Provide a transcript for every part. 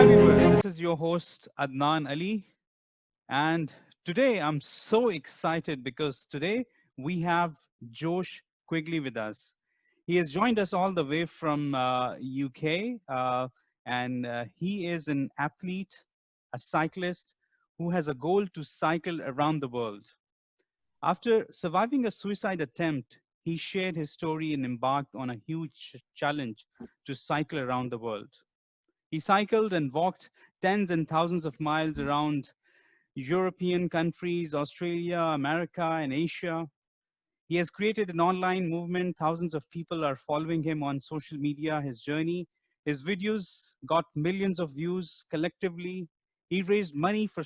Hi, viewer. This is your host, Adnan Ali. And today I'm so excited because today we have Josh Quigley with us. He has joined us all the way from UK, and he is an athlete, a cyclist who has a goal to cycle around the world. After surviving a suicide attempt, he shared his story and embarked on a huge challenge to cycle around the world. He cycled and walked tens and thousands of miles around European countries, Australia, America, and Asia. He has created an online movement. Thousands of people are following him on social media, his journey. His videos got millions of views collectively. He raised money for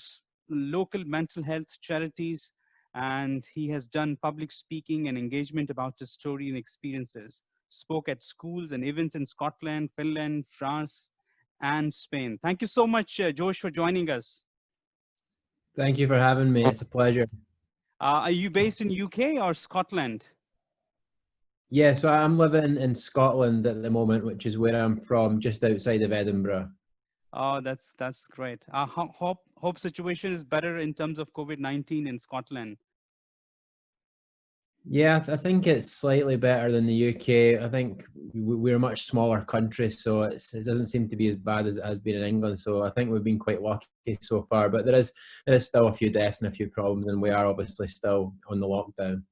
local mental health charities, and he has done public speaking and engagement about his story and experiences. Spoke at schools and events in Scotland, Finland, France, and Spain. Thank you so much, Josh, for joining us. Thank you for having me. It's a pleasure. Are you based in UK or Scotland? Yeah, so I'm living in Scotland at the moment, which is where I'm from, just outside of Edinburgh. Oh, that's great. Hope situation is better in terms of COVID-19 in Scotland. Yeah, I think it's slightly better than the UK. I think we're a much smaller country, so it doesn't seem to be as bad as it has been in England. So I think we've been quite lucky so far. But there is still a few deaths and a few problems, and we are obviously still on the lockdown.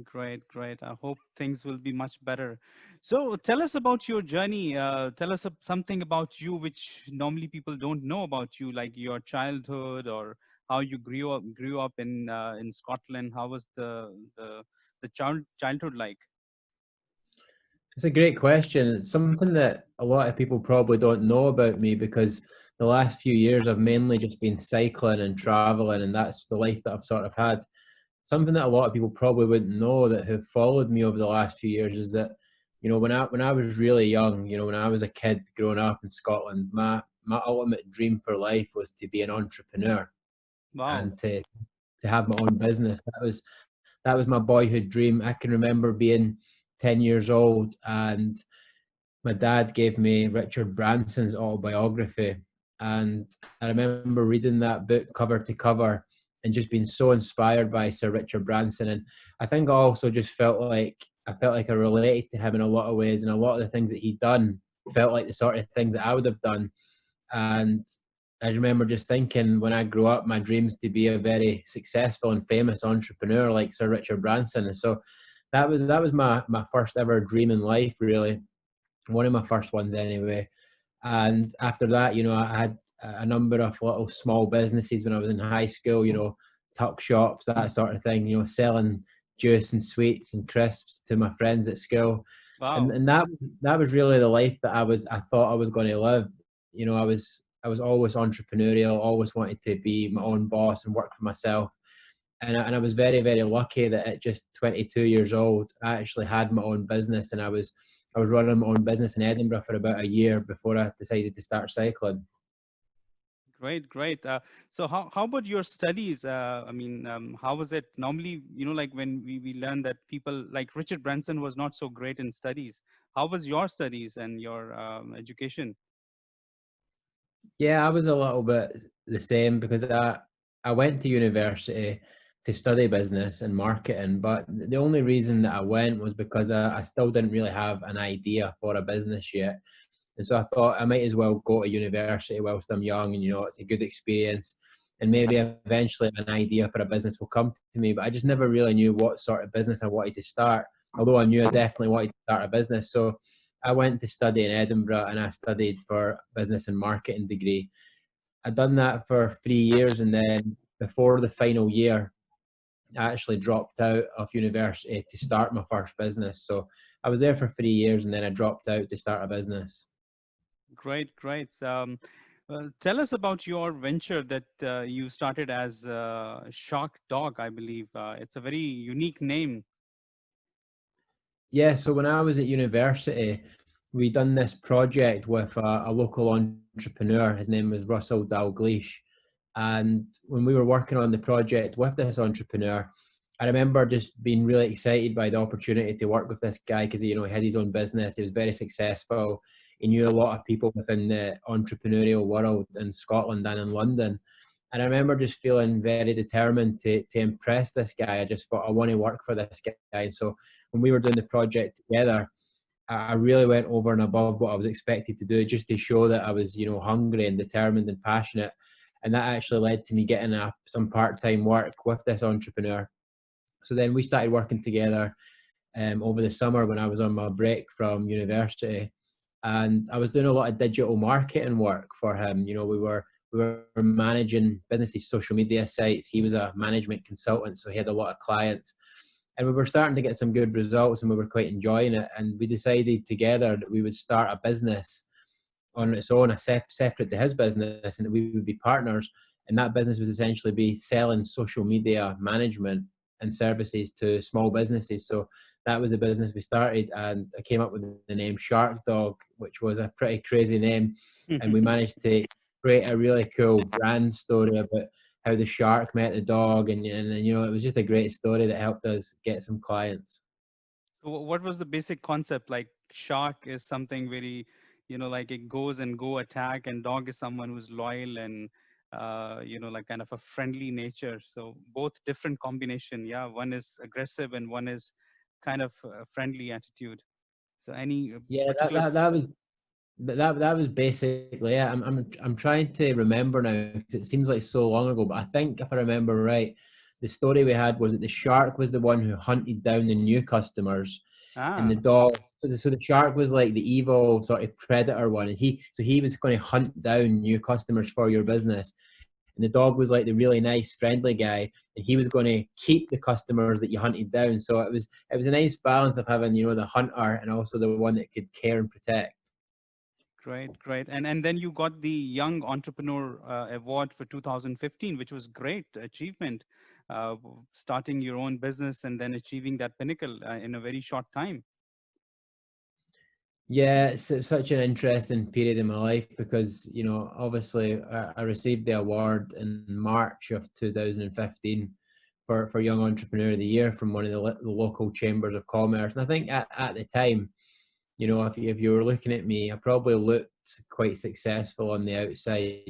Great, great. I hope things will be much better. So tell us about your journey. Tell us something about you which normally people don't know about you, like your childhood or how you grew up in Scotland. How was the childhood like? It's a great question. It's something that a lot of people probably don't know about me because the last few years I've mainly just been cycling and traveling, and that's the life that I've sort of had. Something that a lot of people probably wouldn't know that have followed me over the last few years is that, when I was really young, when I was a kid growing up in Scotland, my ultimate dream for life was to be an entrepreneur Wow. and to have my own business. That was my boyhood dream. I can remember being 10 years old and my dad gave me Richard Branson's autobiography. And I remember reading that book cover to cover and just being so inspired by Sir Richard Branson. And I think I also just felt like I related to him in a lot of ways, and a lot of the things that he'd done felt like the sort of things that I would have done. And I remember just thinking when I grew up, my dreams to be a very successful and famous entrepreneur like Sir Richard Branson. And so that was my first ever dream in life, really, one of my first ones anyway. And after that, I had a number of little small businesses when I was in high school, tuck shops, that sort of thing, selling juice and sweets and crisps to my friends at school. And Wow. and that was really the life that I thought I was going to live. I was always entrepreneurial, always wanted to be my own boss and work for myself. And I was very, very lucky that at just 22 years old, I actually had my own business, and I was running my own business in Edinburgh for about a year before I decided to start cycling. Great, great. So how about your studies? How was it? Normally, like when we learn that people like Richard Branson was not so great in studies. How was your studies and your education? Yeah, I was a little bit the same because I went to university to study business and marketing, but the only reason that I went was because I still didn't really have an idea for a business yet. And so I thought I might as well go to university whilst I'm young, and it's a good experience. And maybe eventually an idea for a business will come to me, but I just never really knew what sort of business I wanted to start. Although I knew I definitely wanted to start a business. So I went to study in Edinburgh and I studied for business and marketing degree. I'd done that for 3 years, and then before the final year, I actually dropped out of university to start my first business. So I was there for 3 years and then I dropped out to start a business. Great, great. Tell us about your venture that you started as Shark Dog, I believe. It's a very unique name. Yeah, so when I was at university, we done this project with a local entrepreneur. His name was Russell Dalgleish. And when we were working on the project with this entrepreneur, I remember just being really excited by the opportunity to work with this guy because he had his own business. He was very successful. he knew a lot of people within the entrepreneurial world in Scotland and in London. And I remember just feeling very determined to impress this guy. I just thought, I want to work for this guy. And so when we were doing the project together, I really went over and above what I was expected to do, just to show that I was, hungry and determined and passionate. And that actually led to me getting some part-time work with this entrepreneur. So then we started working together over the summer when I was on my break from university, and I was doing a lot of digital marketing work for him. We were managing businesses' social media sites. He was a management consultant, so he had a lot of clients, and we were starting to get some good results, and we were quite enjoying it. And we decided together that we would start a business on its own, separate to his business, and that we would be partners. And that business was essentially be selling social media management and services to small businesses. So that was a business we started, and I came up with the name Shark Dog, which was a pretty crazy name. And we managed to create a really cool brand story about how the shark met the dog, and it was just a great story that helped us get some clients. So what was the basic concept? Like shark is something very, like it goes and go attack, and dog is someone who's loyal and, like kind of a friendly nature. So both different combination. Yeah, one is aggressive and one is kind of friendly attitude. So any Yeah, particular? that was basically it. I'm trying to remember now because it seems like so long ago, but I think if I remember right, the story we had was that the shark was the one who hunted down the new customers, and the Ah, dog. So the shark was like the evil sort of predator one, and he was going to hunt down new customers for your business, and the dog was like the really nice, friendly guy, and he was going to keep the customers that you hunted down. So it was a nice balance of having the hunter and also the one that could care and protect. great, great. And then you got the Young Entrepreneur Award for 2015, which was great achievement. Starting your own business and then achieving that pinnacle in a very short time. Yeah, it's such an interesting period in my life because, obviously I received the award in March of 2015 for Young Entrepreneur of the Year from one of the local chambers of commerce. And I think at the time, if you were looking at me, I probably looked quite successful on the outside.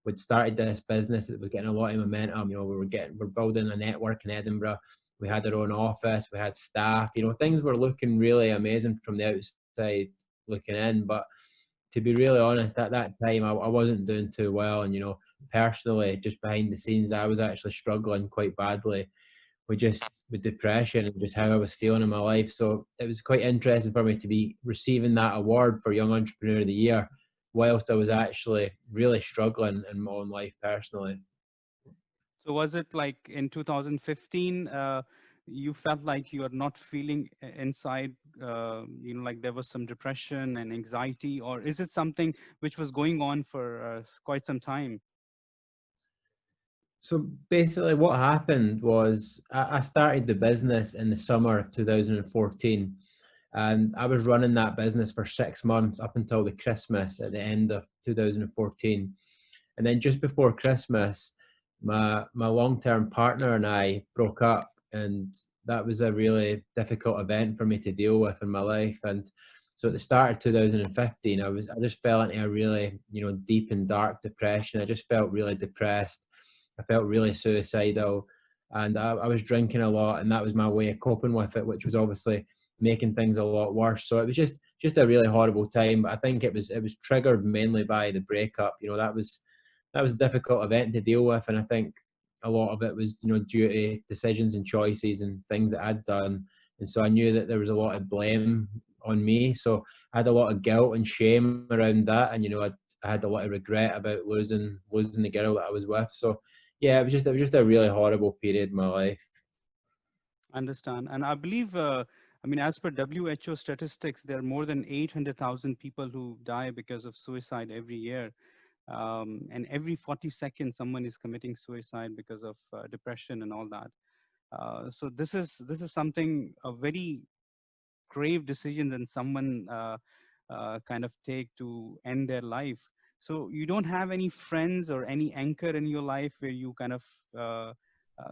We'd started this business that was getting a lot of momentum. We're building a network in Edinburgh. We had our own office. We had staff. Things were looking really amazing from the outside looking in. But to be really honest, at that time, I wasn't doing too well. And personally, just behind the scenes, I was actually struggling quite badly with depression and just how I was feeling in my life. So it was quite interesting for me to be receiving that award for Young Entrepreneur of the Year, whilst I was actually really struggling in my own life personally. So was it like in 2015, you felt like you are not feeling inside, like there was some depression and anxiety, or is it something which was going on for quite some time? So basically, what happened was I started the business in the summer of 2014, and I was running that business for 6 months up until the Christmas at the end of 2014. And then just before Christmas, my long-term partner and I broke up, and that was a really difficult event for me to deal with in my life. And so at the start of 2015, I just fell into a really deep and dark depression. I just felt really depressed. I felt really suicidal, and I was drinking a lot, and that was my way of coping with it, which was obviously making things a lot worse. So it was just a really horrible time. But I think it was triggered mainly by the breakup. That was a difficult event to deal with, and I think a lot of it was due to decisions and choices and things that I'd done. And so I knew that there was a lot of blame on me. So I had a lot of guilt and shame around that, and I had a lot of regret about losing the girl that I was with. So yeah, it was just a really horrible period in my life. Understand. And I believe, I mean, as per WHO statistics, there are more than 800,000 people who die because of suicide every year. And every 40 seconds, someone is committing suicide because of depression and all that. So this is something a very grave decision that someone kind of take to end their life. So you don't have any friends or any anchor in your life where you kind of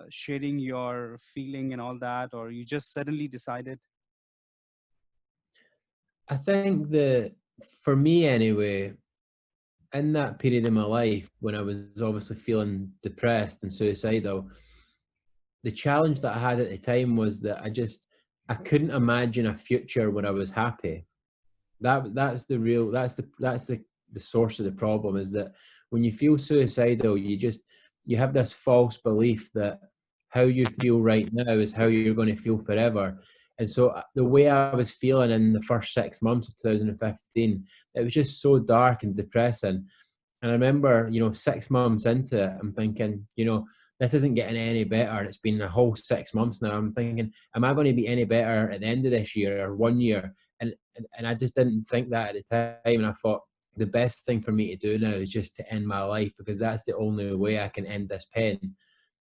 sharing your feeling and all that, or you just suddenly decided? I think for me anyway, in that period of my life when I was obviously feeling depressed and suicidal, the challenge that I had at the time was that I couldn't imagine a future where I was happy. That's the source of the problem, is that when you feel suicidal, you have this false belief that how you feel right now is how you're going to feel forever. And so the way I was feeling in the first 6 months of 2015, it was just so dark and depressing. And I remember, 6 months into it, I'm thinking, this isn't getting any better. It's been a whole 6 months now. I'm thinking, am I going to be any better at the end of this year or 1 year? And I just didn't think that at the time. And I thought the best thing for me to do now is just to end my life, because that's the only way I can end this pain.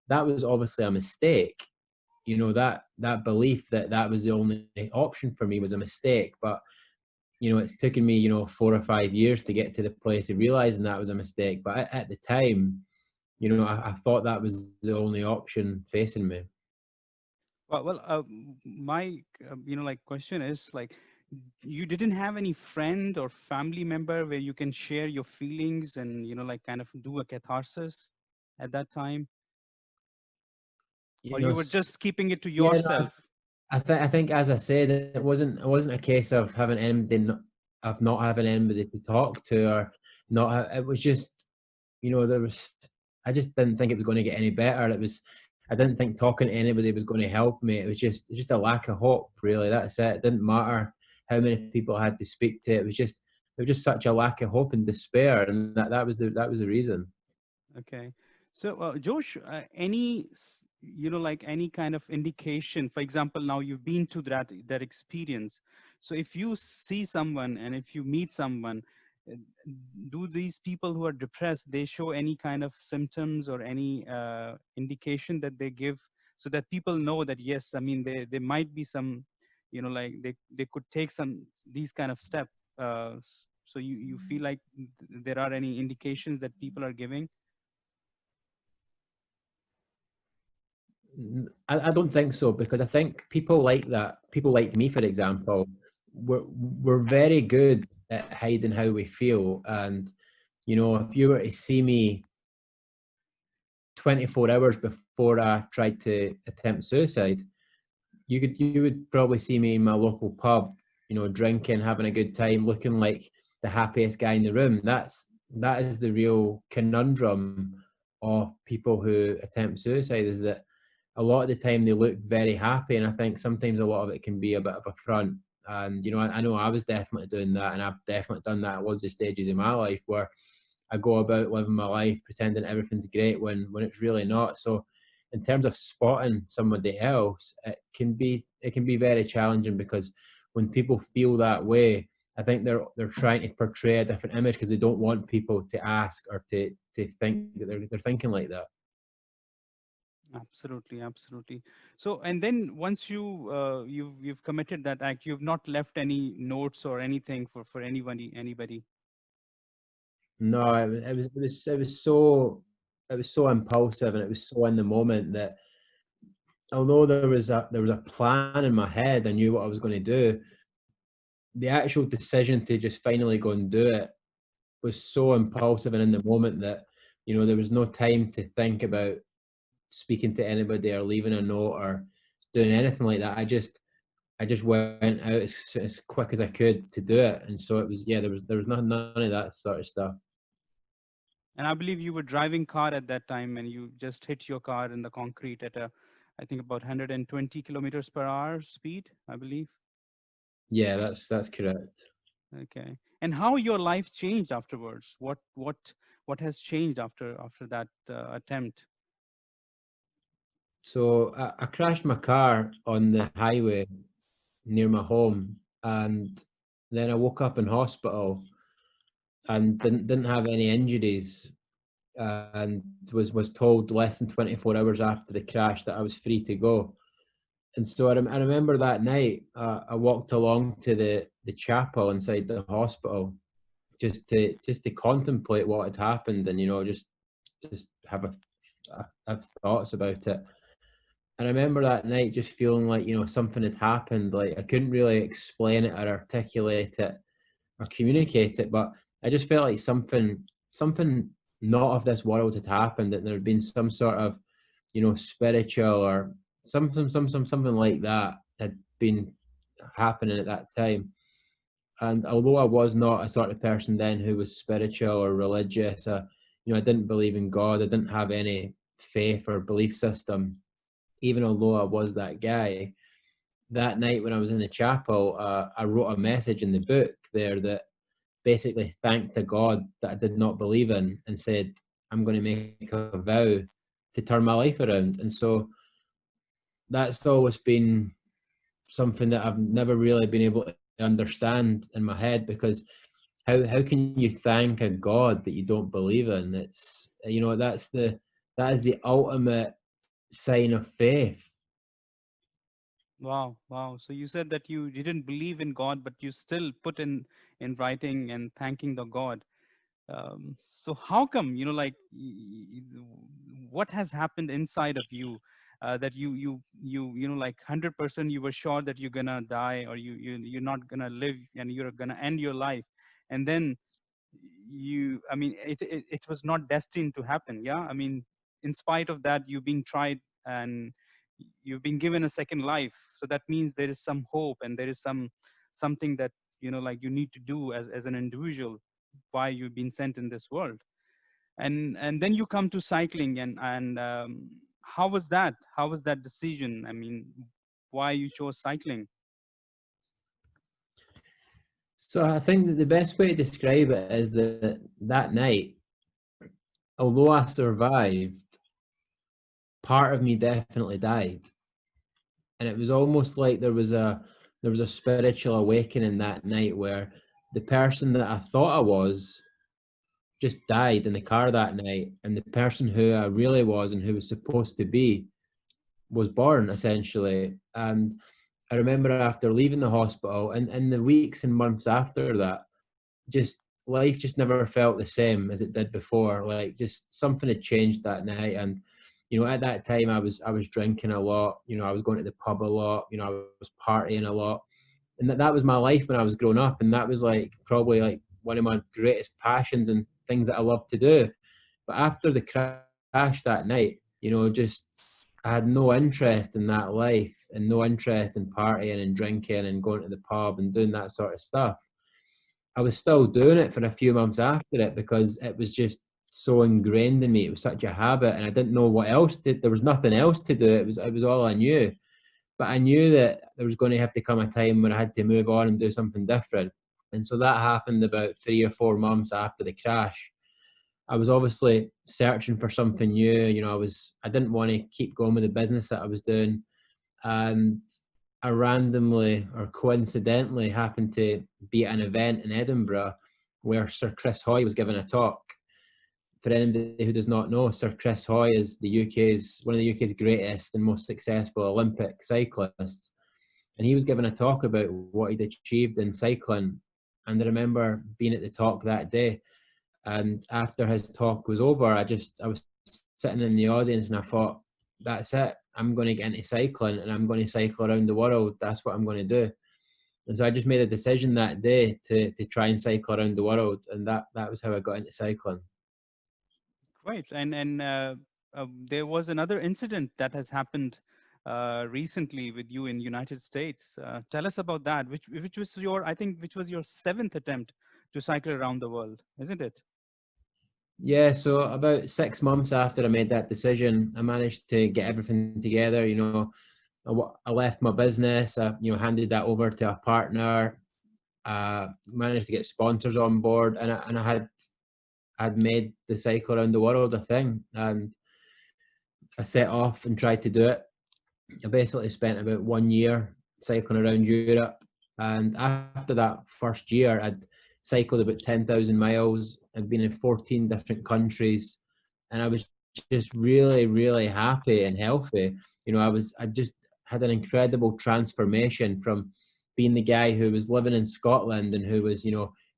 That was obviously a mistake. That belief that that was the only option for me was a mistake. But it's taken me 4 or 5 years to get to the place of realizing that was a mistake. But at the time, I thought that was the only option facing me. My like question is like, you didn't have any friend or family member where you can share your feelings and like kind of do a catharsis at that time, You or know, you were just keeping it to yeah, no, yourself? I think, as I said, it wasn't a case of having anybody, of not having anybody to talk to, or not. It was just, there was. I just didn't think it was going to get any better. I didn't think talking to anybody was going to help me. It was just a lack of hope, really. That's it. It didn't matter how many people I had to speak to. There was just such a lack of hope and despair, and that was the reason. Okay. So, Josh, like any kind of indication, for example, now you've been to that experience. So if you see someone and if you meet someone, uh, do these people who are depressed, they show any kind of symptoms or any indication that they give, so that people know that, yes, I mean, there might be some, like they could take some these kind of step. So you feel like there are any indications that people are giving? I don't think so, because I think people like that, people like me, for example, we're very good at hiding how we feel. And if you were to see me 24 hours before I tried to attempt suicide, you would probably see me in my local pub, drinking, having a good time, looking like the happiest guy in the room. That is the real conundrum of people who attempt suicide, is that a lot of the time they look very happy, and I think sometimes a lot of it can be a bit of a front. And I know I was definitely doing that, and I've definitely done that at loads of stages in my life, where I go about living my life pretending everything's great when it's really not. So in terms of spotting somebody else, it can be very challenging, because when people feel that way, I think they're trying to portray a different image, because they don't want people to ask or to think that they're thinking like that. Absolutely, absolutely. So, and then once you've committed that act, you've not left any notes or anything for anybody. No, it was so impulsive, and it was so in the moment, that although there was a plan in my head, I knew what I was going to do. The actual decision to just finally go and do it was so impulsive and in the moment, that there was no time to think about speaking to anybody or leaving a note or doing anything like that. I just went out as quick as I could to do it. And so it was, yeah, there was none of that sort of stuff. And I believe you were driving car at that time, and you just hit your car in the concrete at I think about 120 kilometers per hour speed, I believe. Yeah, that's correct. Okay. And how your life changed afterwards? What has changed after that attempt? So I crashed my car on the highway near my home, and then I woke up in hospital and didn't have any injuries, and was told less than 24 hours after the crash that I was free to go. And so I remember that night, I walked along to the chapel inside the hospital, just to contemplate what had happened, and just have thoughts about it. And I remember that night just feeling like something had happened. Like I couldn't really explain it or articulate it communicate it, but I just felt like something not of this world had happened, that there had been some sort of, spiritual or something like that had been happening at that time. And although I was not a sort of person then who was spiritual or religious, I didn't believe in God. I didn't have any faith or belief system. Even although I was that guy, that night when I was in the chapel, I wrote a message in the book there that basically thanked the God that I did not believe in, and said, I'm going to make a vow to turn my life around. And so that's always been something that I've never really been able to understand in my head, because how can you thank a God that you don't believe in? It's, that is the ultimate sign of faith. Wow, wow. So you said that you didn't believe in God, but you still put in writing and thanking the God. So how come, like, what has happened inside of you, that like 100% you were sure that you're gonna die, or you're not gonna live, and you're gonna end your life, and then I mean, it was not destined to happen. Yeah, I mean, in spite of that, you've been tried, and you've been given a second life. So that means there is some hope, and there is something that, like, you need to do as an individual, why you've been sent in this world. And then you come to cycling, and how was that decision? I mean, why you chose cycling? So I think that the best way to describe it is that that night, although I survived, part of me definitely died. And it was almost like there was a spiritual awakening that night, where the person that I thought I was just died in the car that night, and the person who I really was and who was supposed to be was born, essentially. And I remember after leaving the hospital, and in the weeks and months after that, just life just never felt the same as it did before. Like, just something had changed that night. And at that time I was drinking a lot. I was going to the pub a lot. I was partying a lot, and that was my life when I was growing up. And that was like probably like one of my greatest passions and things that I love to do. But after the crash that night, just I had no interest in that life, and no interest in partying and drinking and going to the pub and doing that sort of stuff. I was still doing it for a few months after it, because it was just so ingrained in me. It was such a habit, and I didn't know what else to. There was nothing else to do. It was all I knew. But I knew that there was going to have to come a time when I had to move on and do something different. And so that happened about 3 or 4 months after the crash. I was obviously searching for something new. I didn't want to keep going with the business that I was doing. And I randomly or coincidentally happened to be at an event in Edinburgh where Sir Chris Hoy was giving a talk. For anybody who does not know, Sir Chris Hoy is one of the UK's greatest and most successful Olympic cyclists. And he was giving a talk about what he'd achieved in cycling. And I remember being at the talk that day. And after his talk was over, I was sitting in the audience, and I thought, that's it. I'm going to get into cycling, and I'm going to cycle around the world. That's what I'm going to do. And so I just made a decision that day to try and cycle around the world. And that was how I got into cycling. Great. And there was another incident that has happened recently with you in United States. Tell us about that, which was your seventh attempt to cycle around the world, isn't it? Yeah, so about 6 months after I made that decision, I managed to get everything together. I left my business. I handed that over to a partner. Managed to get sponsors on board, and I had made the cycle around the world a thing. And I set off and tried to do it. I basically spent about 1 year cycling around Europe, and after that first year, I'd cycled about 10,000 miles. I'd been in 14 different countries, and I was just really, really happy and healthy. I just had an incredible transformation from being the guy who was living in Scotland and who was,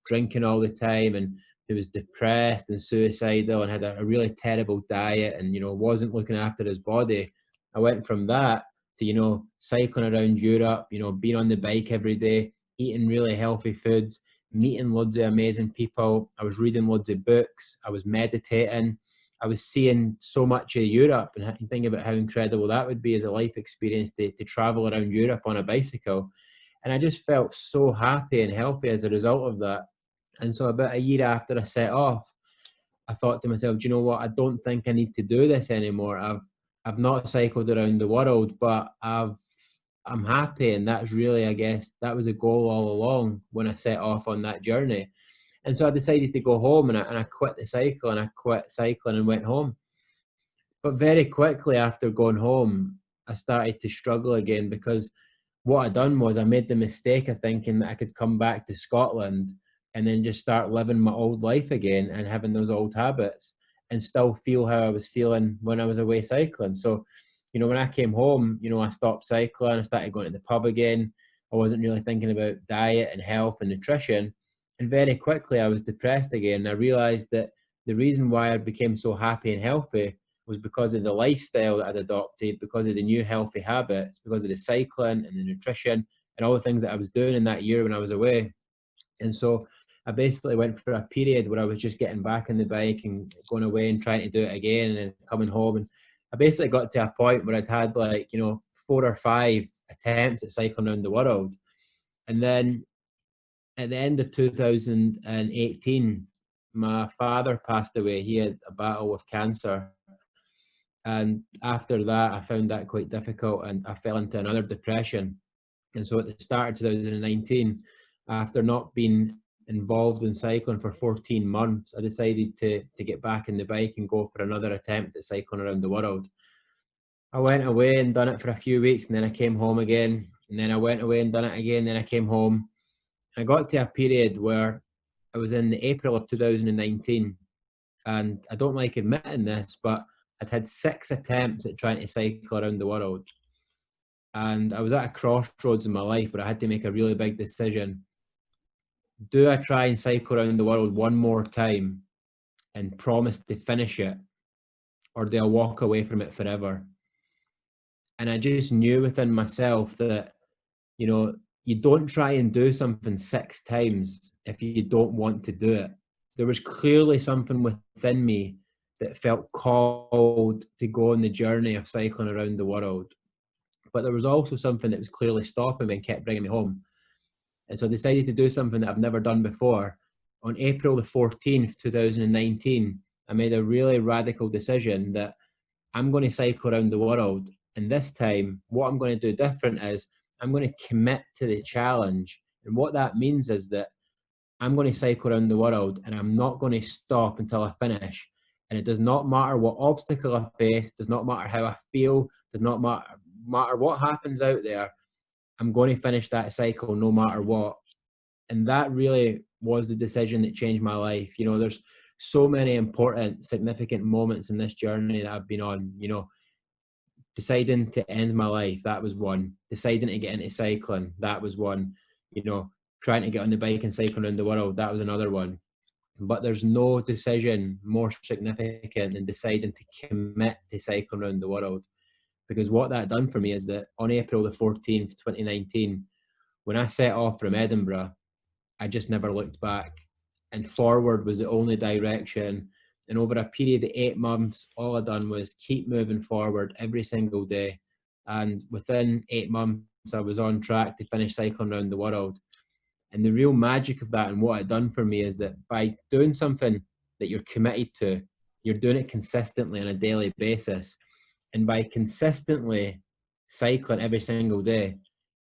drinking all the time, and who was depressed and suicidal and had a really terrible diet, and, wasn't looking after his body. I went from that to, cycling around Europe, being on the bike every day, eating really healthy foods, meeting loads of amazing people. I was reading loads of books. I was meditating. I was seeing so much of Europe, and thinking about how incredible that would be as a life experience to travel around Europe on a bicycle. And I just felt so happy and healthy as a result of that. And so about a year after I set off, I thought to myself, do you know what? I don't think I need to do this anymore. I've not cycled around the world, but I'm happy, and that's really, I guess, that was a goal all along when I set off on that journey. And so I decided to go home, and I quit the cycle, and I quit cycling and went home. But very quickly after going home, I started to struggle again, because what I done was I made the mistake of thinking that I could come back to Scotland and then just start living my old life again and having those old habits and still feel how I was feeling when I was away cycling. So, when I came home, I stopped cycling, I started going to the pub again. I wasn't really thinking about diet and health and nutrition. And very quickly I was depressed again. I realized that the reason why I became so happy and healthy was because of the lifestyle that I'd adopted, because of the new healthy habits, because of the cycling and the nutrition and all the things that I was doing in that year when I was away. And so I basically went for a period where I was just getting back on the bike and going away and trying to do it again and then coming home. And I basically got to a point where I'd had 4 or 5 attempts at cycling around the world. And then at the end of 2018, my father passed away. He had a battle with cancer. And after that, I found that quite difficult, and I fell into another depression. And so at the start of 2019, after not being involved in cycling for 14 months, I decided to get back on the bike and go for another attempt at cycling around the world. I went away and done it for a few weeks, and then I came home again. And then I went away and done it again, then I came home. I got to a period where I was in April of 2019, and I don't like admitting this, but I'd had 6 attempts at trying to cycle around the world. And I was at a crossroads in my life where I had to make a really big decision. Do I try and cycle around the world one more time and promise to finish it, or do I walk away from it forever? And I just knew within myself that, you don't try and do something 6 times if you don't want to do it. There was clearly something within me that felt called to go on the journey of cycling around the world. But there was also something that was clearly stopping me and kept bringing me home. And so I decided to do something that I've never done before. On April the 14th, 2019, I made a really radical decision that I'm going to cycle around the world. And this time, what I'm going to do different is I'm going to commit to the challenge. And what that means is that I'm going to cycle around the world and I'm not going to stop until I finish. And it does not matter what obstacle I face, does not matter how I feel, does not matter what happens out there. I'm going to finish that cycle no matter what. And that really was the decision that changed my life. There's so many important, significant moments in this journey that I've been on. Deciding to end my life, that was one. Deciding to get into cycling, that was one. Trying to get on the bike and cycling around the world, that was another one. But there's no decision more significant than deciding to commit to cycling around the world. Because what that done for me is that on April the 14th, 2019, when I set off from Edinburgh, I just never looked back. And forward was the only direction. And over a period of 8 months, all I done was keep moving forward every single day. And within 8 months, I was on track to finish cycling around the world. And the real magic of that and what it done for me is that by doing something that you're committed to, you're doing it consistently on a daily basis. And by consistently cycling every single day,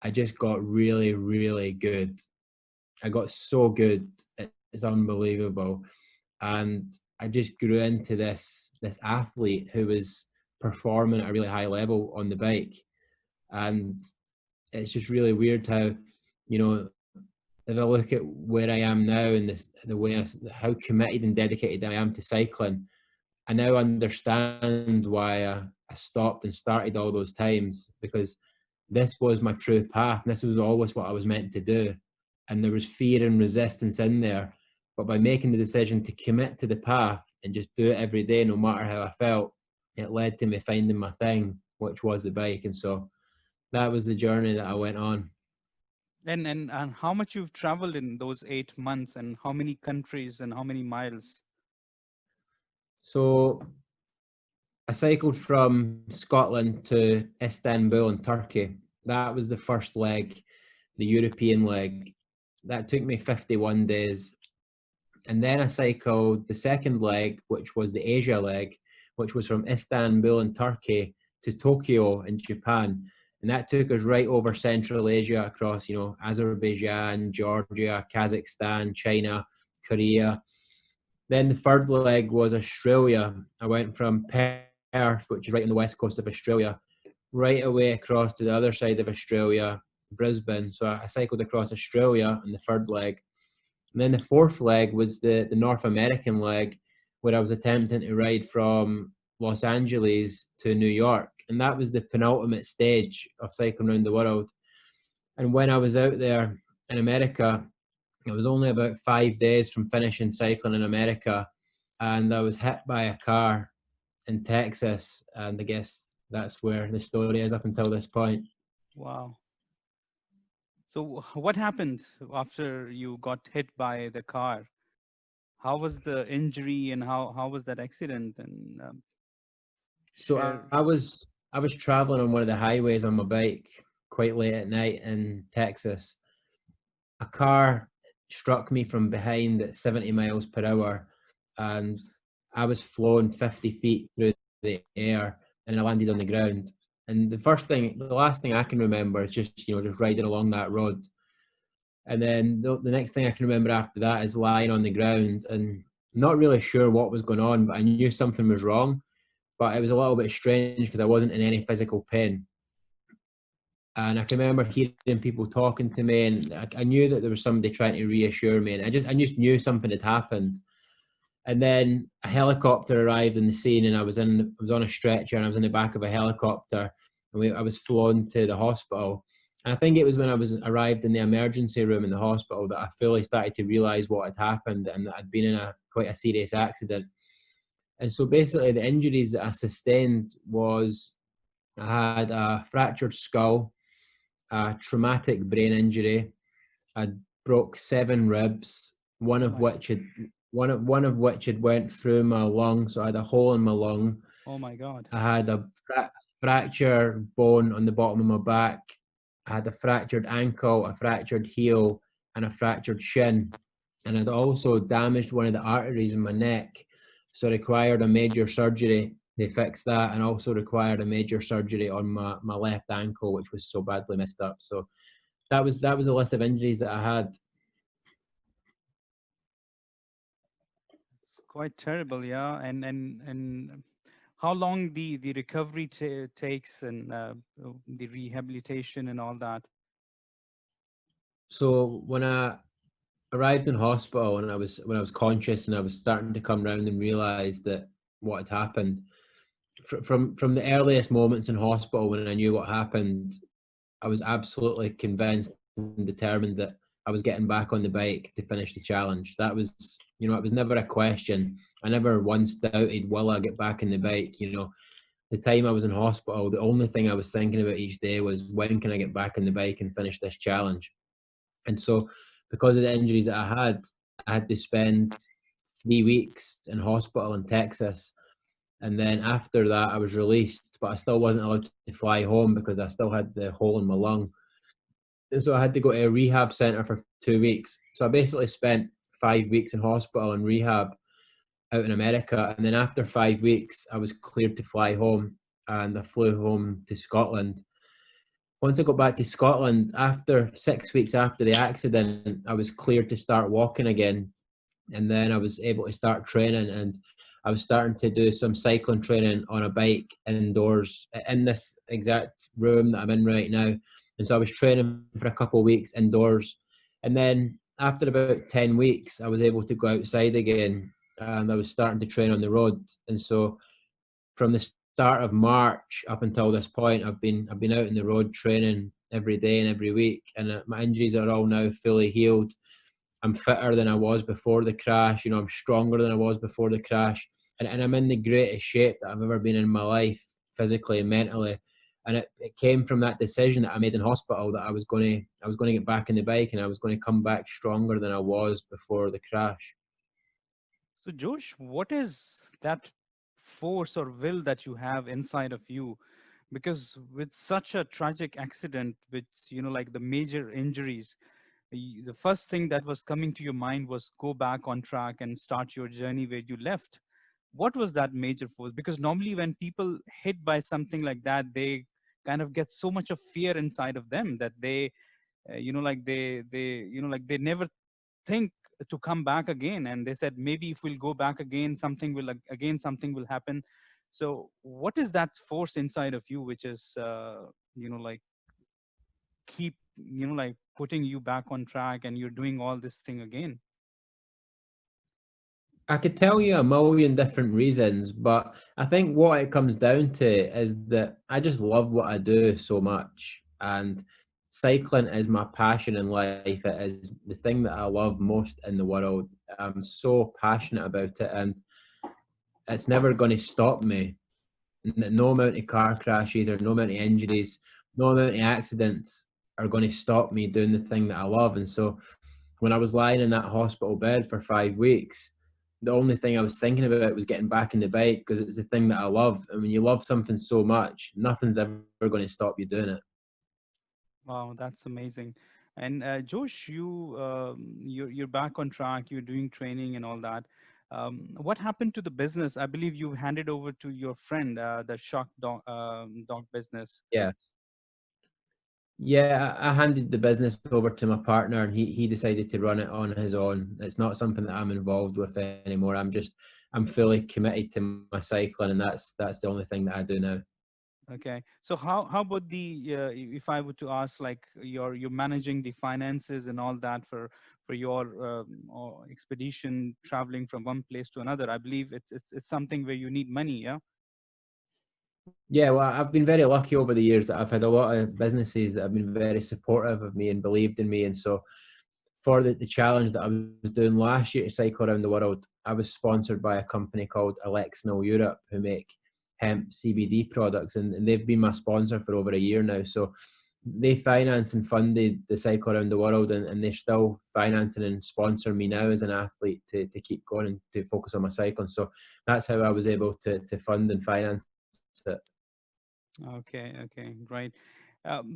I just got really, really good. I got so good. It's unbelievable. And I just grew into this athlete who was performing at a really high level on the bike. And it's just really weird how, if I look at where I am now and the way how committed and dedicated I am to cycling, I now understand why I stopped and started all those times, because this was my true path. And this was always what I was meant to do. And there was fear and resistance in there. But by making the decision to commit to the path and just do it every day, no matter how I felt, it led to me finding my thing, which was the bike. And so that was the journey that I went on. And how much you've traveled in those 8 months, and how many countries and how many miles? So I cycled from Scotland to Istanbul in Turkey. That was the first leg, the European leg. That took me 51 days. And then I cycled the second leg, which was the Asia leg, which was from Istanbul in Turkey to Tokyo in Japan. And that took us right over Central Asia across, Azerbaijan, Georgia, Kazakhstan, China, Korea. Then the third leg was Australia. I went from Perth, which is right on the west coast of Australia, right away across to the other side of Australia, Brisbane. So I cycled across Australia in the third leg. And then the fourth leg was the North American leg, where I was attempting to ride from Los Angeles to New York. And that was the penultimate stage of cycling around the world. And when I was out there in America, it was only about 5 days from finishing cycling in America. And I was hit by a car in Texas. And I guess that's where the story is up until this point. Wow. So what happened after you got hit by the car? How was the injury, and how was that accident? And So share. I was traveling on one of the highways on my bike quite late at night in Texas. A car struck me from behind at 70 miles per hour, and I was flown 50 feet through the air, and I landed on the ground. And the last thing I can remember is just riding along that road. And then the next thing I can remember after that is lying on the ground and not really sure what was going on, but I knew something was wrong. But it was a little bit strange because I wasn't in any physical pain. And I can remember hearing people talking to me, and I knew that there was somebody trying to reassure me, and I just knew something had happened. And then a helicopter arrived on the scene, and I was on a stretcher, and I was in the back of a helicopter, and I was flown to the hospital. And I think it was when I was arrived in the emergency room in the hospital that I fully started to realise what had happened, and that I'd been in quite a serious accident. And so basically, the injuries that I sustained was I had a fractured skull, a traumatic brain injury. I broke 7 ribs, one Oh of my God. which had went through my lung, so I had a hole in my lung. Oh my God. I had a fractured bone on the bottom of my back. I had a fractured ankle, a fractured heel, and a fractured shin. And I'd also damaged one of the arteries in my neck, so required a major surgery. They fixed that, and also required a major surgery on my left ankle, which was so badly messed up. So that was a list of injuries that I had. It's quite terrible, yeah. And how long the recovery takes, and the rehabilitation and all that? So when I arrived in hospital and when I was conscious and I was starting to come round and realise that what had happened, from the earliest moments in hospital when I knew what happened, I was absolutely convinced and determined that I was getting back on the bike to finish the challenge. That was, it was never a question. I never once doubted, will I get back on the bike? The time I was in hospital, the only thing I was thinking about each day was, when can I get back on the bike and finish this challenge? And so, because of the injuries that I had to spend 3 weeks in hospital in Texas. And then after that, I was released, but I still wasn't allowed to fly home because I still had the hole in my lung. And so I had to go to a rehab center for 2 weeks. So I basically spent 5 weeks in hospital and rehab out in America. And then after 5 weeks, I was cleared to fly home, and I flew home to Scotland. Once I got back to Scotland, after 6 weeks after the accident, I was cleared to start walking again. And then I was able to start training, and I was starting to do some cycling training on a bike indoors in this exact room that I'm in right now. And so I was training for a couple of weeks indoors. And then after about 10 weeks, I was able to go outside again, and I was starting to train on the road. And so from the start of March up until this point, I've been out on the road training every day and every week, and my injuries are all now fully healed. I'm fitter than I was before the crash. I'm stronger than I was before the crash, and I'm in the greatest shape that I've ever been in my life, physically and mentally. And it came from that decision that I made in hospital that I was going to get back in the bike, and I was going to come back stronger than I was before the crash. So, Josh, what is that force or will that you have inside of you? Because with such a tragic accident, with like the major injuries, the first thing that was coming to your mind was go back on track and start your journey where you left. What was that major force? Because normally when people hit by something like that, they kind of get so much of fear inside of them that they like like they never think to come back again, and they said maybe if we'll go back again, something will again something will happen. So what is that force inside of you which is like keep like putting you back on track and you're doing all this thing again? I could tell you a million different reasons, but I think what it comes down to is that I just love what I do so much. And cycling is my passion in life. It is the thing that I love most in the world. I'm so passionate about it, and it's never going to stop me. No amount of car crashes or no amount of injuries, no amount of accidents are going to stop me doing the thing that I love. And so when I was lying in that hospital bed for 5 weeks, the only thing I was thinking about was getting back in the bike because it's the thing that I love. And when you love something so much, nothing's ever going to stop you doing it. Wow, that's amazing. And Josh, you're back on track. You're doing training and all that. What happened to the business? I believe you handed over to your friend the shock dog business. Yeah. Yeah, I handed the business over to my partner, and he decided to run it on his own. It's not something that I'm involved with anymore. I'm fully committed to my cycling, and that's the only thing that I do now. Okay. So how about if I were to ask, like you're managing the finances and all that for your or expedition traveling from one place to another. I believe it's something where you need money. Yeah. Yeah, well, I've been very lucky over the years that I've had a lot of businesses that have been very supportive of me and believed in me. And so for the challenge that I was doing last year to cycle around the world, I was sponsored by a company called Alexnol Europe who make hemp CBD products, and they've been my sponsor for over a year now. So they financed and funded the cycle around the world, and they're still financing and sponsoring me now as an athlete to keep going and to focus on my cycling. So that's how I was able to fund and finance it. Okay, okay, right.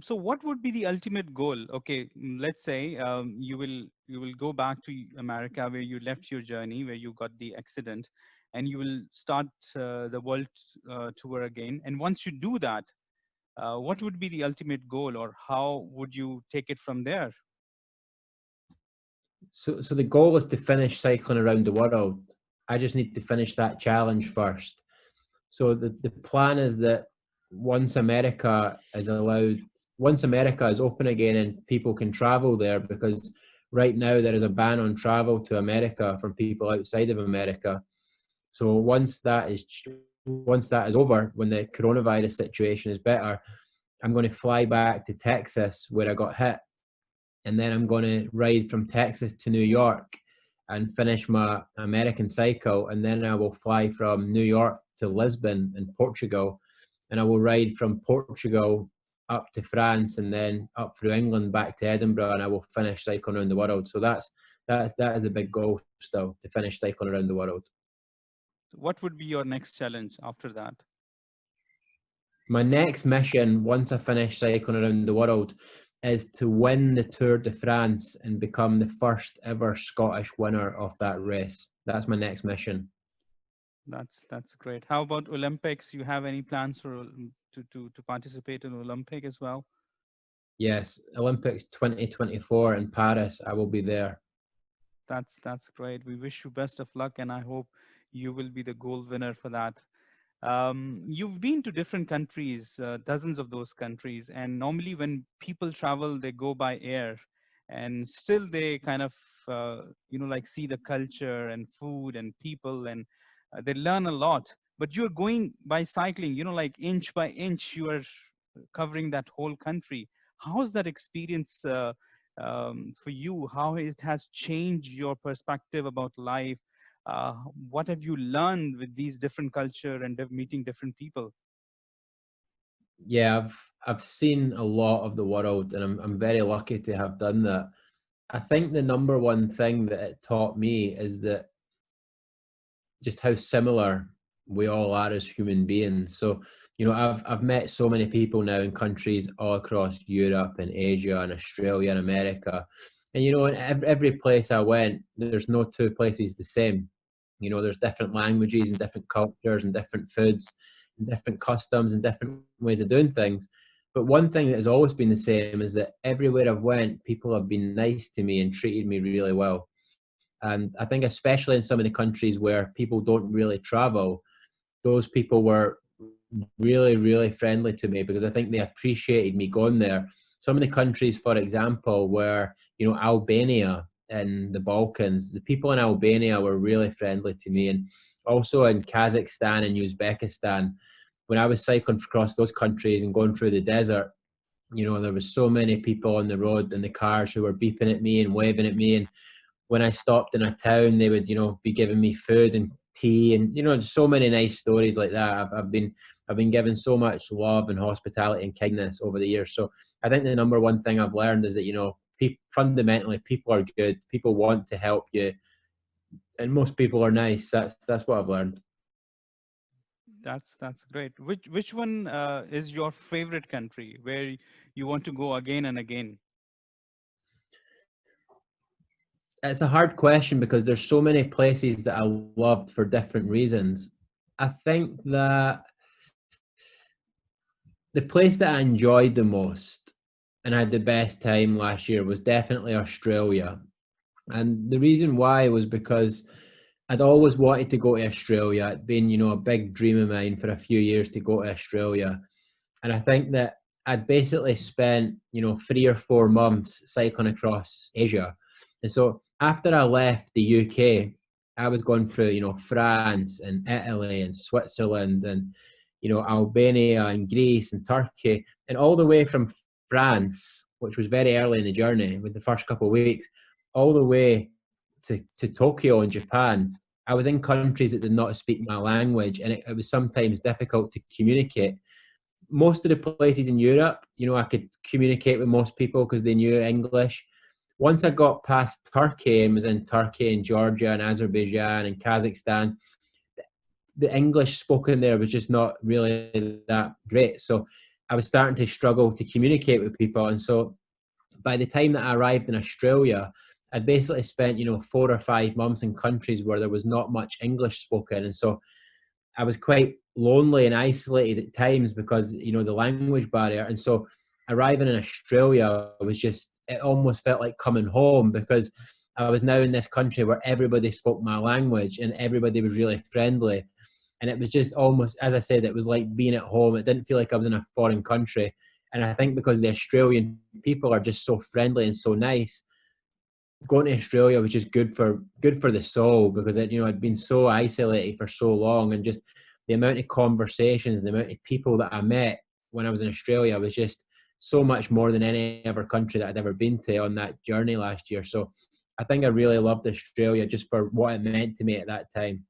So what would be the ultimate goal? Okay, let's say you will go back to America where you left your journey, where you got the accident, and you will start the world tour again. And once you do that, what would be the ultimate goal, or how would you take it from there? So the goal is to finish cycling around the world. I just need to finish that challenge first. So the plan is that once America is allowed, once America is open again and people can travel there, because right now there is a ban on travel to America from people outside of America. So once that is over, when the coronavirus situation is better, I'm going to fly back to Texas where I got hit, and then I'm going to ride from Texas to New York and finish my American cycle, and then I will fly from New York to Lisbon in Portugal, and I will ride from Portugal up to France and then up through England back to Edinburgh, and I will finish cycling around the world. So that is a big goal still, to finish cycling around the world. What would be your next challenge after that? My next mission, once I finish cycling around the world, is to win the Tour de France and become the first ever Scottish winner of that race. That's my next mission. That's great. How about Olympics? You have any plans for to participate in Olympic as well? Yes, Olympics 2024 in Paris. I will be there. That's great. We wish you best of luck, and I hope you will be the gold winner for that. You've been to different countries, dozens of those countries, and normally when people travel, they go by air, and still they kind of like see the culture and food and people, and they learn a lot. But you're going by cycling, like inch by inch, you are covering that whole country. How's that experience for you? How it has changed your perspective about life? uh, what have you learned with these different culture and meeting different people? Yeah, I've seen a lot of the world, and I'm very lucky to have done that. I think the number one thing that it taught me is that just how similar we all are as human beings. So, I've met so many people now in countries all across Europe and Asia and Australia and America. And in every place I went, there's no two places the same. There's different languages and different cultures and different foods and different customs and different ways of doing things. But one thing that has always been the same is that everywhere I've went, people have been nice to me and treated me really well. And I think especially in some of the countries where people don't really travel, those people were really, really friendly to me because I think they appreciated me going there. Some of the countries, for example, were, Albania and the Balkans, the people in Albania were really friendly to me. And also in Kazakhstan and Uzbekistan, when I was cycling across those countries and going through the desert, there was so many people on the road and the cars who were beeping at me and waving at me. And when I stopped in a town, they would, be giving me food and tea, and just so many nice stories like that. I've been given so much love and hospitality and kindness over the years. So I think the number one thing I've learned is that fundamentally people are good. People want to help you, and most people are nice. That's what I've learned. That's great. Which one is your favorite country where you want to go again and again? It's a hard question because there's so many places that I loved for different reasons. I think that the place that I enjoyed the most and I had the best time last year was definitely Australia. And the reason why was because I'd always wanted to go to Australia. It'd been, a big dream of mine for a few years to go to Australia. And I think that I'd basically spent, 3 or 4 months cycling across Asia. And so after I left the UK, I was going through, France and Italy and Switzerland and, Albania and Greece and Turkey, and all the way from France, which was very early in the journey with the first couple of weeks, all the way to Tokyo in Japan. I was in countries that did not speak my language, and it was sometimes difficult to communicate. Most of the places in Europe, I could communicate with most people because they knew English. Once I got past Turkey and was in Turkey and Georgia and Azerbaijan and Kazakhstan, the English spoken there was just not really that great. So I was starting to struggle to communicate with people. And so by the time that I arrived in Australia, I'd basically spent, 4 or 5 months in countries where there was not much English spoken. And so I was quite lonely and isolated at times because, the language barrier. And so arriving in Australia was just, it almost felt like coming home because I was now in this country where everybody spoke my language and everybody was really friendly. And it was just almost, as I said, it was like being at home. It didn't feel like I was in a foreign country. And I think because the Australian people are just so friendly and so nice, going to Australia was just good for the soul because I'd been so isolated for so long, and just the amount of conversations, the amount of people that I met when I was in Australia was just so much more than any other country that I'd ever been to on that journey last year. So I think I really loved Australia just for what it meant to me at that time.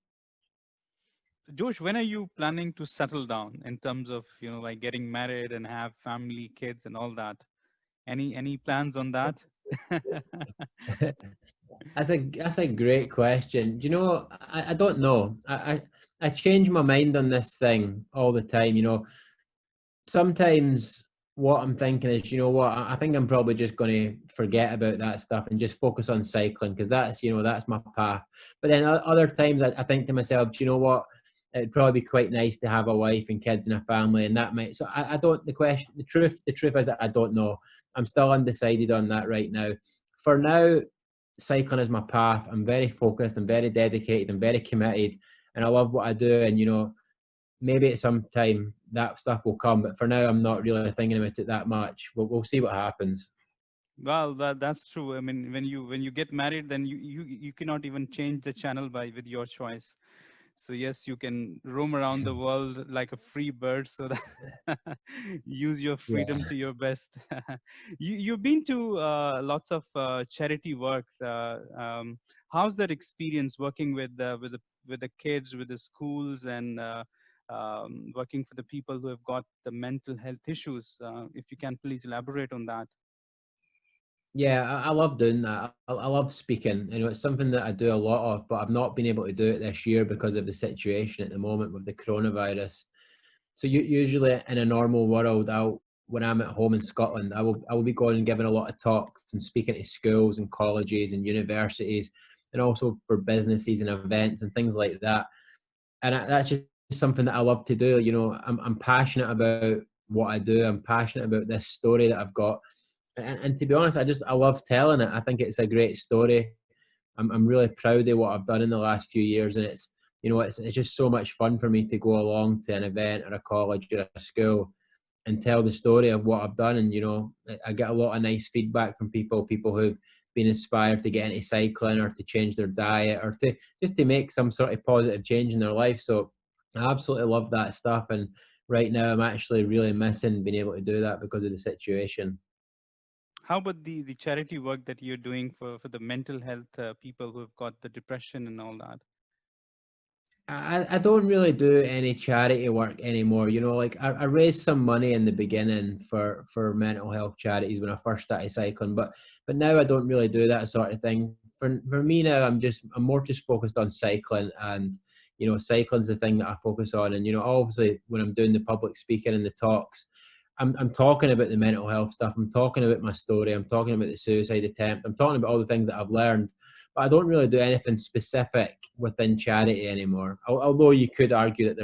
Josh, when are you planning to settle down in terms of, like getting married and have family, kids, and all that? Any plans on that? That's a great question. I don't know. I change my mind on this thing all the time. Sometimes what I'm thinking is, what, I think I'm probably just going to forget about that stuff and just focus on cycling because that's my path. But then other times I think to myself, do you know what? It'd probably be quite nice to have a wife and kids and a family, and that might. So I don't. The truth is that I don't know. I'm still undecided on that right now. For now, cycling is my path. I'm very focused. I'm very dedicated. I'm very committed, and I love what I do. And maybe at some time that stuff will come, but for now I'm not really thinking about it that much. We'll see what happens. Well, that's true. I mean, when you get married, then you cannot even change the channel by with your choice. So yes, you can roam around the world like a free bird. So that use your freedom Yeah. to your best. You've been to lots of charity work. How's that experience working with the kids, with the schools, and working for the people who have got the mental health issues. If you can please elaborate on that. Yeah, I love doing that. I love speaking. You know, it's something that I do a lot of, but I've not been able to do it this year because of the situation at the moment with the coronavirus. So usually in a normal world, when I'm at home in Scotland, I will be going and giving a lot of talks and speaking to schools and colleges and universities, and also for businesses and events and things like that. And that's just something that I love to do. You know, I'm passionate about what I do. I'm passionate about this story that I've got, and to be honest, I love telling it. I think it's a great story. I'm really proud of what I've done in the last few years, and it's just so much fun for me to go along to an event or a college or a school and tell the story of what I've done. And I get a lot of nice feedback from people who've been inspired to get into cycling or to change their diet or to just to make some sort of positive change in their life. So I absolutely love that stuff. And right now I'm actually really missing being able to do that because of the situation. How about the charity work that you're doing for the mental health people who have got the depression and all that? I don't really do any charity work anymore. Like I raised some money in the beginning for mental health charities when I first started cycling, but now I don't really do that sort of thing. For me now, I'm more just focused on cycling, and cycling's the thing that I focus on. And obviously when I'm doing the public speaking and the talks, I'm talking about the mental health stuff. I'm talking about my story. I'm talking about the suicide attempt. I'm talking about all the things that I've learned, but I don't really do anything specific within charity anymore. Although you could argue that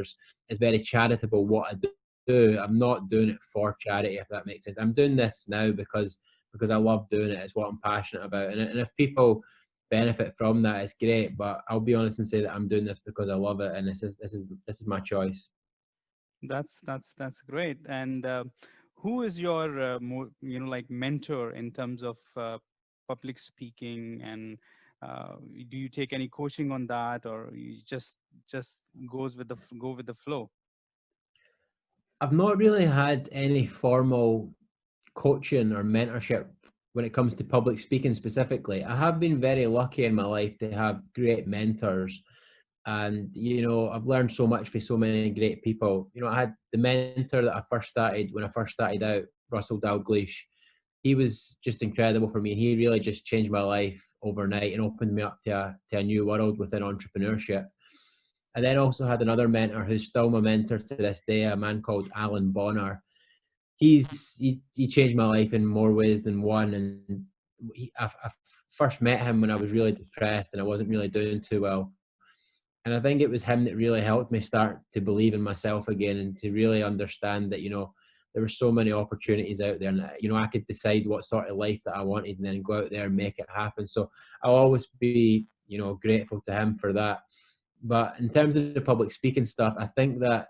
it's very charitable what I do. I'm not doing it for charity, if that makes sense. I'm doing this now because I love doing it. It's what I'm passionate about, and if people benefit from that, it's great. But I'll be honest and say that I'm doing this because I love it, and this is my choice. That's great. And who is your more, like mentor in terms of public speaking? And do you take any coaching on that, or you just go with the flow? I've not really had any formal coaching or mentorship when it comes to public speaking specifically. I have been very lucky in my life to have great mentors, and I've learned so much from so many great people. I had the mentor that I first started when I first started out, Russell Dalgleish. He was just incredible for me. He really just changed my life overnight and opened me up to a new world within entrepreneurship. I then also had another mentor who's still my mentor to this day, a man called Alan Bonner. He changed my life in more ways than one. And I first met him when I was really depressed and I wasn't really doing too well. And I think it was him that really helped me start to believe in myself again and to really understand that there were so many opportunities out there, and I could decide what sort of life that I wanted and then go out there and make it happen. So I'll always be grateful to him for that. But in terms of the public speaking stuff, I think that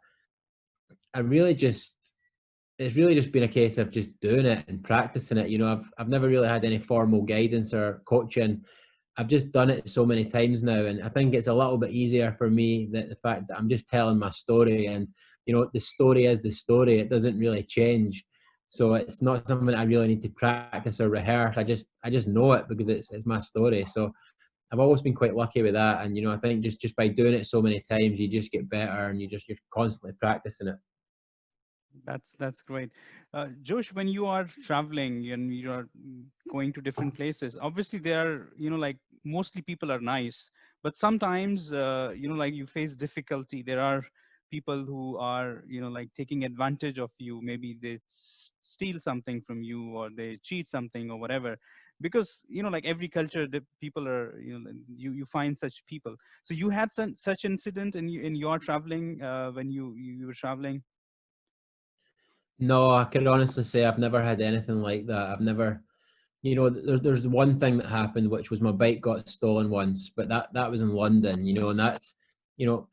I really just it's really just been a case of just doing it and practicing it. I've never really had any formal guidance or coaching. I've just done it so many times now, and I think it's a little bit easier for me that the fact that I'm just telling my story, and the story is the story. It doesn't really change, so it's not something I really need to practice or rehearse. I just know it because it's my story. So I've always been quite lucky with that, and I think just by doing it so many times, you just get better, and you're constantly practicing it. That's great. Josh, when you are traveling and you're going to different places, obviously there are, like mostly people are nice, but sometimes, like you face difficulty. There are people who are, like taking advantage of you. Maybe they steal something from you or they cheat something or whatever. Because, like every culture, the people are, you find such people. So you had such incident in your traveling when you were traveling. No, I could honestly say I've never had anything like that. I've never, there's one thing that happened, which was my bike got stolen once, but that was in London, and that's,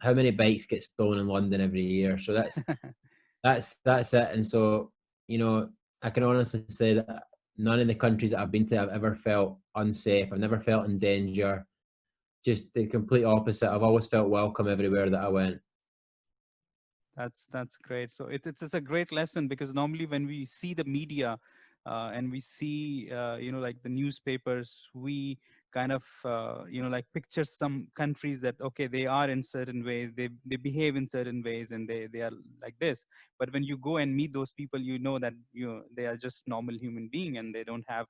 how many bikes get stolen in London every year. So that's it. And so, I can honestly say that none of the countries that I've been to, I've ever felt unsafe. I've never felt in danger. Just the complete opposite. I've always felt welcome everywhere that I went. That's great. So it's a great lesson, because normally when we see the media and we see like the newspapers, we kind of like picture some countries that okay, they are in certain ways, they behave in certain ways, and they are like this. But when you go and meet those people, you know that they are just normal human being, and they don't have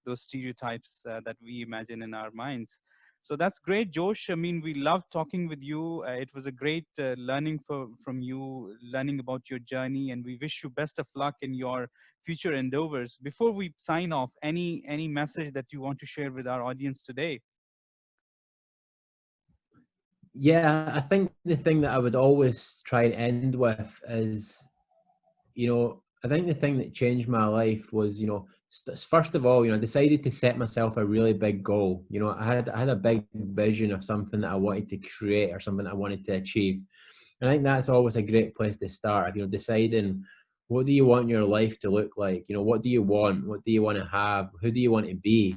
those stereotypes that we imagine in our minds. So that's great, Josh. I mean, we love talking with you. It was a great learning from you, learning about your journey, and we wish you best of luck in your future endeavors. Before we sign off, any message that you want to share with our audience today? Yeah, I think the thing that I would always try and end with is, I think the thing that changed my life was, first of all, I decided to set myself a really big goal. I had a big vision of something that I wanted to create or something that I wanted to achieve. And I think that's always a great place to start. Deciding what do you want your life to look like? What do you want? What do you want to have? Who do you want to be?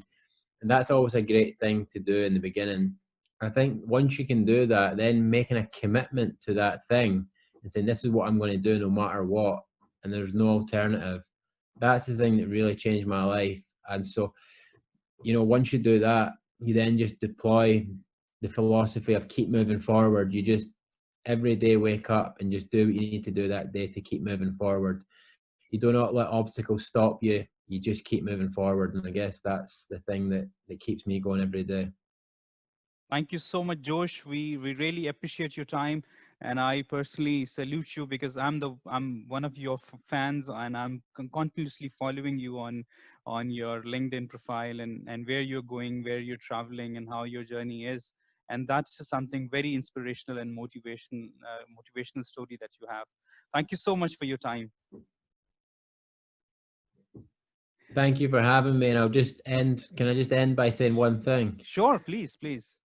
And that's always a great thing to do in the beginning. I think once you can do that, then making a commitment to that thing and saying, this is what I'm going to do no matter what, and there's no alternative. That's the thing that really changed my life. And so, once you do that, you then just deploy the philosophy of keep moving forward. You just every day wake up and just do what you need to do that day to keep moving forward. You do not let obstacles stop you. You just keep moving forward. And I guess that's the thing that keeps me going every day. Thank you so much, Josh. We really appreciate your time, and I personally salute you because I'm one of your fans, and I'm continuously following you on your LinkedIn profile, and where you're going, where you're traveling, and how your journey is. And that's just something very inspirational and motivational story that you have. Thank you so much for your time. Thank you for having me. And can I just end by saying one thing? Sure, please, please.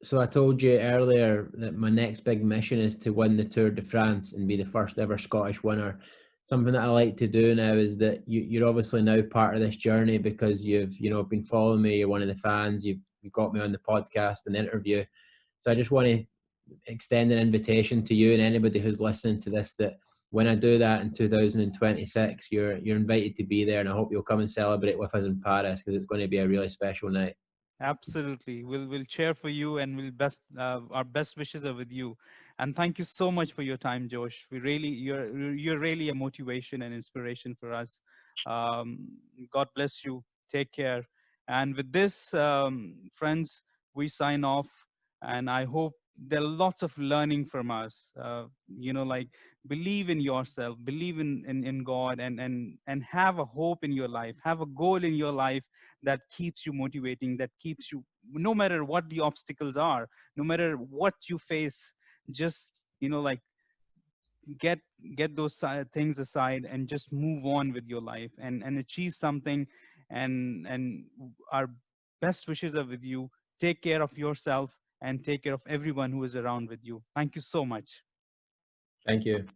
So I told you earlier that my next big mission is to win the Tour de France and be the first ever Scottish winner. Something that I like to do now is that you're obviously now part of this journey because you've been following me. You're one of the fans. You've got me on the podcast and interview. So I just want to extend an invitation to you and anybody who's listening to this that when I do that in 2026, you're invited to be there, and I hope you'll come and celebrate with us in Paris because it's going to be a really special night. Absolutely. We'll cheer for you, and we'll best our best wishes are with you. And thank you so much for your time, Josh. You're really a motivation and inspiration for us. Um, God bless you. Take care. And with this, friends, we sign off. And I hope there are lots of learning from us. Like believe in yourself, believe in God, and have a hope in your life, have a goal in your life that keeps you motivating, that keeps you, no matter what the obstacles are, no matter what you face, just like get get those things aside and just move on with your life, and achieve something. And our best wishes are with you. Take care of yourself and take care of everyone who is around with you. Thank you so much. Thank you.